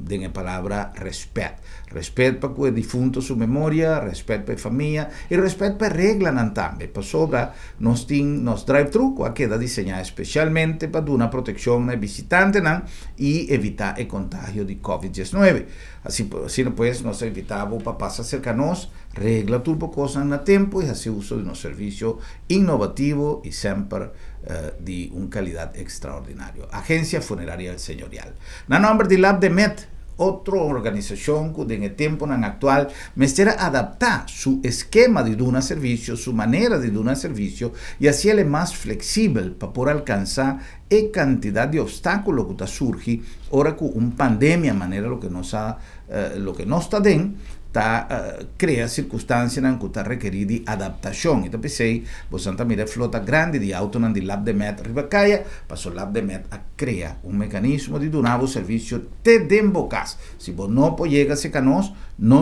de a palavra respeito. Respeito para o defunto, sua memória, respeito para a família e respeito para a regra também. Para sobra, nós temos nos drive-thru, que é desenhado especialmente para dar uma proteção ao visitante e evitar o contágio de COVID-19. Assim, pues, nós evitamos para passar cerca de nós, regra tudo coisa no tempo e assim uso de um serviço inovativo e sempre de uma qualidade extraordinária. Agência Funerária El Señorial. Na nome de Lab de Met, outra organização que no tempo actual mestra adaptar seu esquema de dar serviço, sua maneira de dar serviço e assim ele é mais flexível para poder alcançar a quantidade de obstáculos que surge agora com uma pandemia, maneira lo que nós está dentro, crea circunstâncias que está requerida de adaptação. Então pensei, você também flota grande de auto de Lab de Met Ribacaia, passou Lab de Met a criar um mecanismo de dar o serviço te dembocas. Se você não pode chegar cerca nós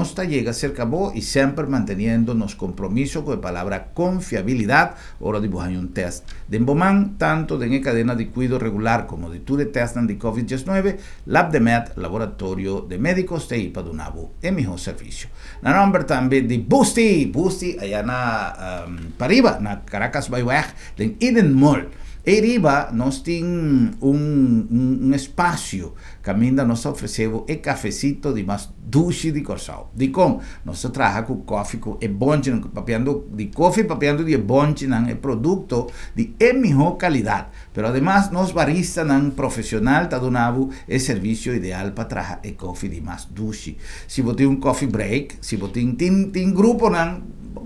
está chega cerca vos e sempre mantendo nos compromisso com a palavra confiabilidade, hora de buscar um teste de embomán, tanto de cadena de cuidado regular como de tudo teste de COVID-19, Lab de Met, laboratório de médicos TI para dar o melhor serviço. Na nome também de Boosty, allá na Pariba, na Caracas Baywag, em Eden Mall. E riba, nós temos um espaço que ainda nos ofereceu cafecito de mais Dushi di Corsao. Di com, nós trabalha com coffee com é bom, papiando de coffee, papiando de bom, é produto de melhor qualidade. Pero además, nós baristas nan profissional tá donando é serviço ideal para trabalhar e coffee de mais dushi. Se você tem coffee break, se você tem grupo nan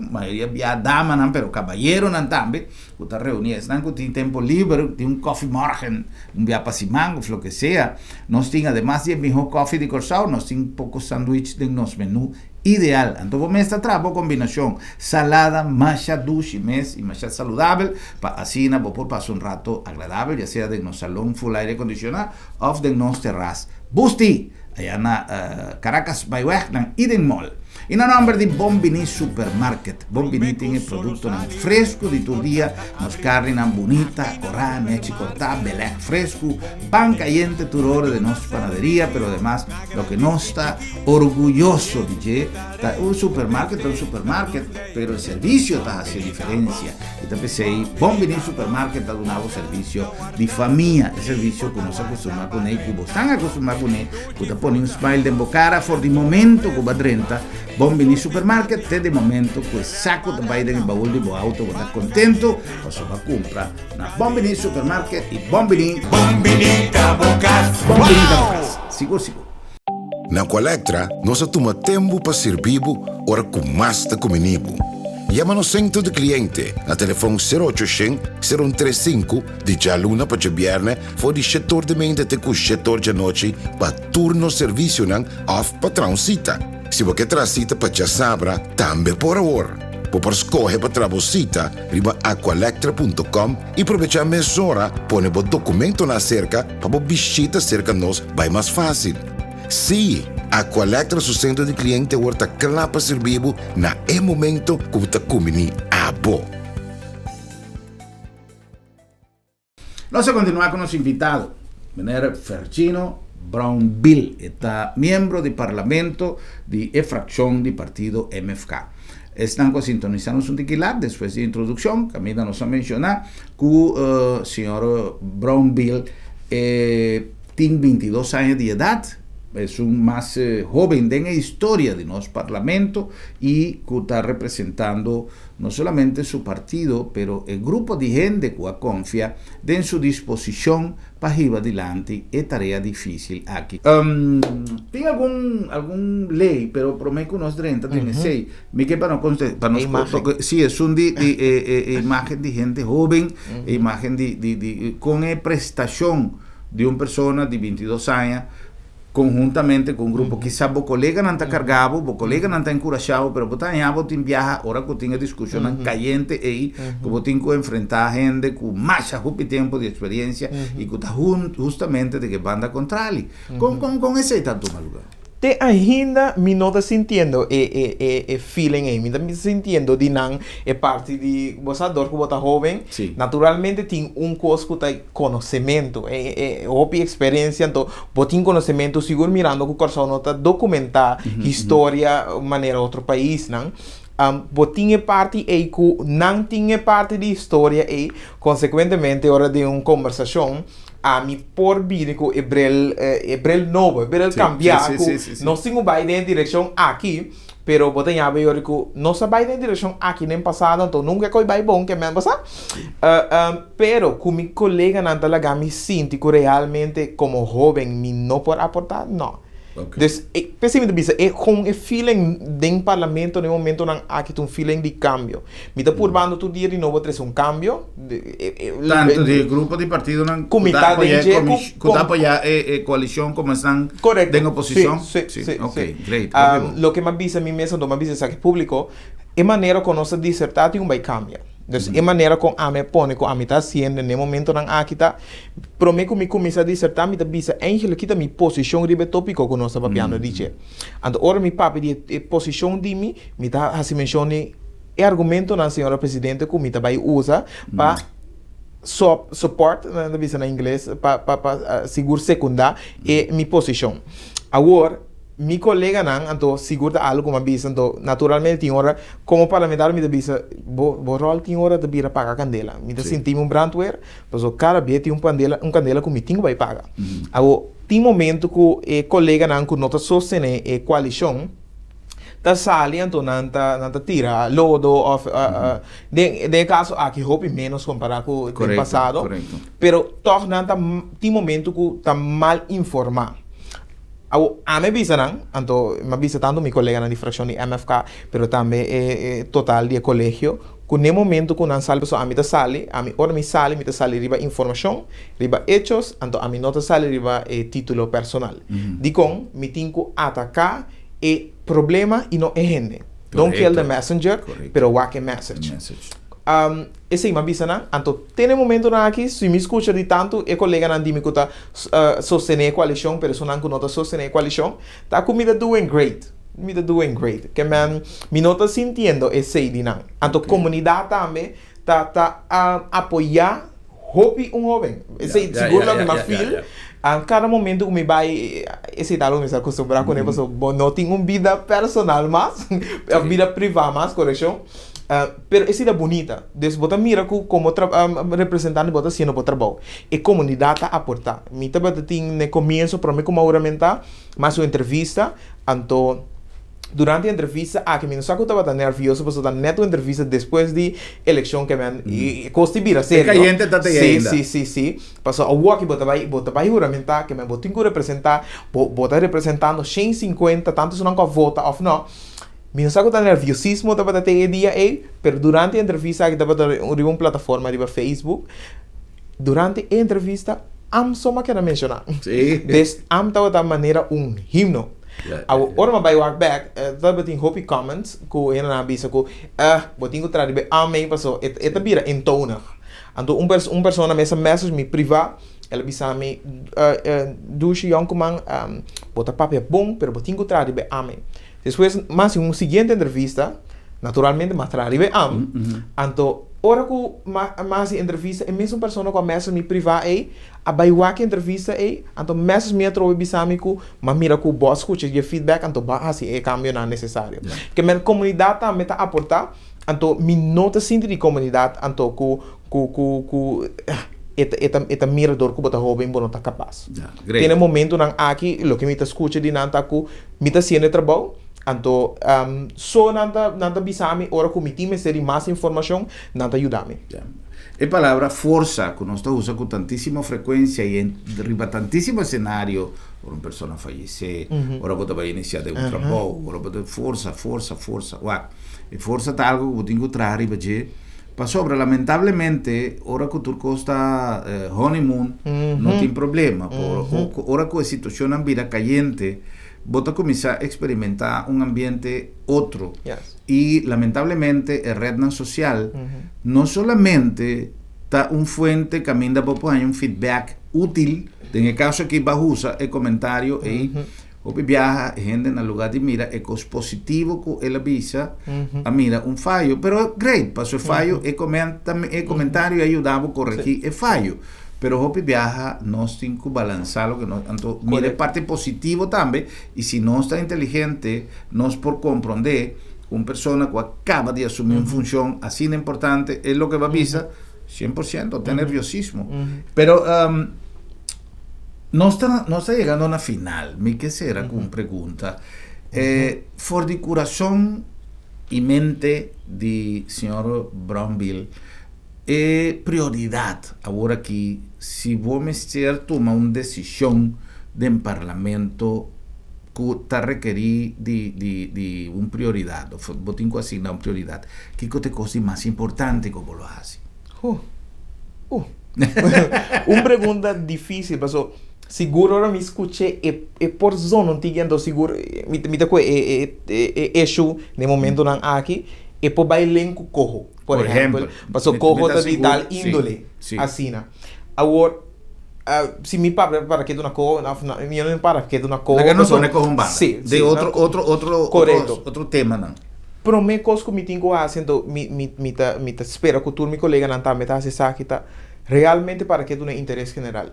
maioria via dama nan, pero caballero nan também, você reúne, nan que tem tempo livre, tem coffee morgen, via passimango, lo que sea. Nós tem además de melhor coffee de Corsao, nós tem poucos sanduíches de nosso menu ideal. Então, vamos estar trabalhando combinação salada, macha, dushi, mes e macha saudável, para assim, vou passar rato agradável, já seja de nosso salão full aire acondicionado ou de nosso terraço. Busti, allá na Caracas, Baiweg, na Eden Mall. E no nome de Bombini Supermarket, Bombini tem produto fresco de todo dia, nos carne bonita, corá, meche cortá, belé fresco, pan caliente toda hora de nossa panaderia, pero además, lo que nos está orgulloso de un supermarket, pero el servicio está haciendo diferencia. Y también sei, Bombini Supermarket ha donado servicio de familia, el servicio que nos acostumbramos con él, que están acostumbrados con él, que te pone un smile de bocara, for de momento que va 30, Bombini Supermarket, te de momento que saco de baile en el baúl de tu auto, que estás contento, pues va a comprar una Bombini Supermarket y Bombini Tabocas. Sigo. Na Colectra, nós toma tempo para servir ora com mais de comunibo. Llama no centro de cliente a telefone 0800-035 de já luna para viernes for de setor de mente até com setor de noite para turno serviço não off patrão cita. Se você traz cita para já sabra, também por hora. Por escolher para trabalhar, riba aqualectra.com e aproveitar a mesura, põe o documento na cerca para visita cerca nós vai mais fácil. Sim, Aqualectra, seu centro de cliente, está claro para servir na momento que você come a bo. Nós vamos continuar com nosso invitado, Menere Ferchino Brown Bill, está membro do parlamento de fracção do partido MFK. Estamos sintonizando um tiquilar, depois da introdução, Camila nos a mencionar que o senhor Brown Bill tem 22 anos de idade, é mais jovem da história de nosso parlamento e que está representando não somente seu partido, mas o grupo de gente que a confia em sua disposição para ir adiante. É tarefa difícil aqui. Tem algum lei, mas prometo que nós 30 tem 6. Me que para nós sim, é de imagem de gente jovem, imagem com a prestação de uma pessoa de 22 anos, conjuntamente com um grupo que sabe o colega não está carregado, o colega não está encorajado, mas você tem viaja, ora que tem a discussão caliente aí, que você tem que enfrentar gente com mais tempo de experiência e que está justamente de que banda contrária. Com esse tanto maluco. Te ainda me não está sentindo feeling aí, me está sentindo de não parte de você adora que você jovem, naturalmente tem coisa que tem conhecimento, outra experiência, então você tem conhecimento, seguro mirando que o coração não está documentar história maneira outro país, não? Você tinha parte aí que não tinha parte de história aí, consequentemente hora de uma conversação a mi por vir com Ebrel novo, Ebrel cambiar, nós temos vai em direção aqui, pero você já vê que nós vai em direção aqui nem passado, então nunca coi vai bom que me passar. Pero com meu colega não tá me sinto que realmente como jovem me não pode aportar, não. Okay. Dus pessimamente bisa com o feeling do parlamento no momento não há que um feeling de cambio. Me está purbando todo dia de novo trazer cambio. Tanto de grupo de partido não que apoia a coalição como estão em oposição. Sim. Ok, great. Lo que me avisa a mim mesmo, não me avisa que público, é maneira que nós dissertar um vai cambiar. Dus é maneira com a me põe com a me está haciendo no momento não há que tá. Pero me como começa a dissertar me está avisa eigenlijk kita mi posição ribe tópico que nós papiando dice. And ora mi papi de posição de mi está assim mencione e argumento na senhora presidente que me está vai usa para support na visa na inglês para seguro secundar e mi posição. Agora mi colega não, então segura algo como avisa, então naturalmente tem hora como parlamentar me avisa, rol tem hora de vir a pagar candela, me sentimos brandweer, mas o cara vê tem candela que me tem vai pagar. Agora tem momento que o colega não que nota sostener a coalição ta sali então nanta tira lodo of de caso aqui hope menos comparado com o passado pero toch nanta tem momento que tá mal informado a me bisa não então me bisa tanto mi colega na difração de MFK pero também é total de colégio que no momento que não sale pessoa a mim ta sali a mim ora me sali riba informação riba hechos então a mim nota sali riba título personal di com me tinco atacar e problema e não é gente. Don't kill the messenger, pero walk a message. Esse é uma bisa não. Então, tem momento na aqui, se me escuta de tanto, e colega não diz que tá sostener a coalição, pero se não que não tá sostener a coalição, tá comida doing great. Que me nota sentindo esse de não. Então, comunidade também tá apoiar hope jovem. Esse seguro lá me feel. A cada momento que me vai esse tal me acostumbrar com ele, não tenho uma vida personal mais, a vida privada mais, correção. Pero essa é bonita. Desde bota mira como representante bota sendo para trabalho. E comunidade a aportar. Me também tem no começo para mim como oramentar, mas uma entrevista, então durante a entrevista, que me não sabe que eu estava nervioso, porque eu neto entrevista depois de eleição que me costibira sério. Caliente tá sim. Passou a walk bota vai juramentar que me botinho que representar, bota representando 150 tanto se não com vota of não. Me não sabe que eu nerviosismo estava até dia pero durante a entrevista que estava uma plataforma de Facebook, durante a entrevista, só me quero mencionar. Sim. Estava da maneira himno. Ora vai walk back, dat tem hopi comments ko ena na bisa ko botingo tradi amém passou eta bira entoner. Então persona message me priva, ela bisa me dushi yonkuman bota papel bom, pero botingo tradi amém. Depois mais seguinte entrevista, naturalmente mais tradi Então ora que mais entrevista é mesmo persona com message me priva a baiwak entrevista então message me trouxe bisami ku mamira ku boss escuta de feedback então assim é cambio não necessário que minha comunidade também tá aportar então me nota sinto de comunidade então ku eta mirador ku bota jovem bom tá capaz tem momento não aqui lo que me tá escuta de nanta ku me tá sendo trabalho então só nanta bisami ora ku me time ser mais informação nanta ajudar-me. La palabra fuerza, que nos usa con tantísima frecuencia y en tantísimo escenario, por una persona fallece, ahora vos vas a iniciar de un trabajo, ahora vos fuerza. Y fuerza es algo que vos tengo que traer y pasó, pero lamentablemente, ahora que tú costa honeymoon, no tiene problema. Ahora que la situación en vida caliente, vos te comienzas a experimentar un ambiente otro. Y lamentablemente el red social no solamente está un fuente que aminda un feedback útil, en el caso que va a usar el comentario o viaja gente en el lugar de mira es positivo que él avisa a mira un fallo, pero great, pasó el fallo el comentario ayudaba a corregir el fallo. Pero hopi viaja nos tiene que balanzar lo que nos mire parte positivo también y si no está inteligente nos por comprender una persona que acaba de asumir una función así de importante es lo que va a avisar 100% está nerviosismo pero no está llegando a una final me que será con pregunta for di corazón y mente di señor Brownbill prioridad ahora aquí si vos me toma una decisión del parlamento que está requerir de una prioridad vos tengo que asignar una prioridad ¿qué te cosa más importante como lo hace? Una pregunta difícil pero seguro ahora me escuché e por zona no seguro me te issue en el momento nan aquí e por bailen ku cojo por ejemplo pasó cojo de tal índole así na ahora si mi para que una cosa yo no para que una cosa que no son con banda de otro tema nan pero me cosco mi tengo haciendo mi espera que tu mi colega nan ta meta se sakita realmente para que tu no interés general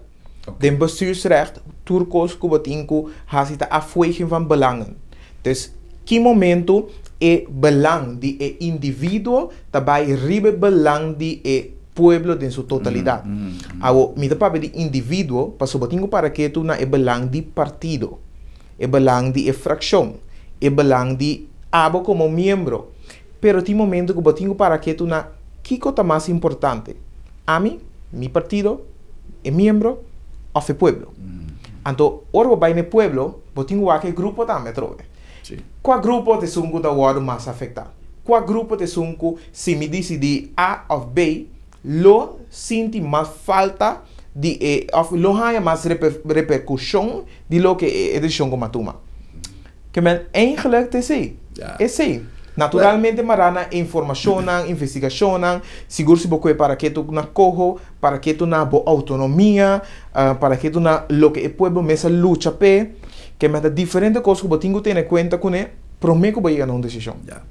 den bestuursrecht turcos que botinco hasita afweging van belangen dus que momento e belang die e individuo daarbij ribe belang die e pueblo en su totalidad. Abo, mi papel de individuo, paso botingo para que tu na e belang di partido, e belang di fracción, e belang di abo como miembro. Pero ti momento que botingo para que tu na kiko ta más importante, a mí, mi partido, e miembro, o el pueblo. Anto, ora vai no pueblo, botingo a que grupo ta me trove. Sí. Qual grupo te sunku da wado mais afetado? Qual grupo te sunku, se me decidi A of B, lo sinti mais falta de of lo haya mais repercussão de lo que é edição como tuma. Que men eigenlijk te sei. Ja. É sei. Naturalmente marana informação, investigação, seguro se boque para que tu na cojo, para que tu na bo autonomia, para que tu na lo que é pueblo mesa lucha pe, que men da diferente coisas que botingo tem em conta com né, prometo que vai chegar a uma decisão. Ya.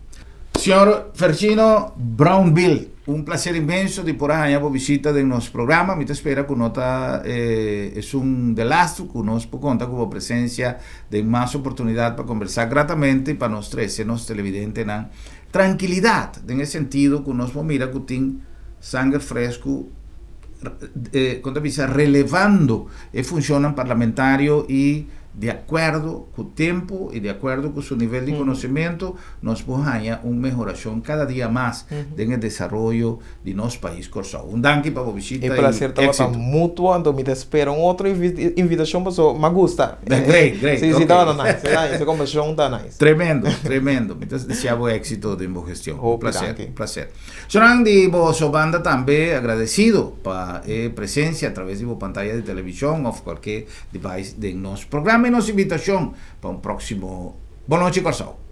Señor Ferchino Brownville, un placer inmenso de por allá por visita de nuestro programa. Me te espera con nota, es un delasto que nos puede contar como presencia de más oportunidad para conversar gratamente y para nos tres, nos televidentes, tranquilidad, en el sentido que nos mira que tiene sangre fresco, relevando el funcionan parlamentario y de acuerdo con el tiempo y de acuerdo con su nivel de conocimiento, nos puede una mejoración cada día más en el desarrollo de nuestro país. Un danke para la visita y para cierta éxito mutuo, entonces me espero otra invitación, pues me gusta. Great. Sí, okay. Está nice. Esa conversación está nice. Tremendo. Me deseamos éxito de mi gestión. Un placer. Sonan de vos banda también agradecido para presencia a través de la pantalla de televisión o cualquier device de nuestro programa y nuestra invitación para un próximo. Boa noite, Corsao.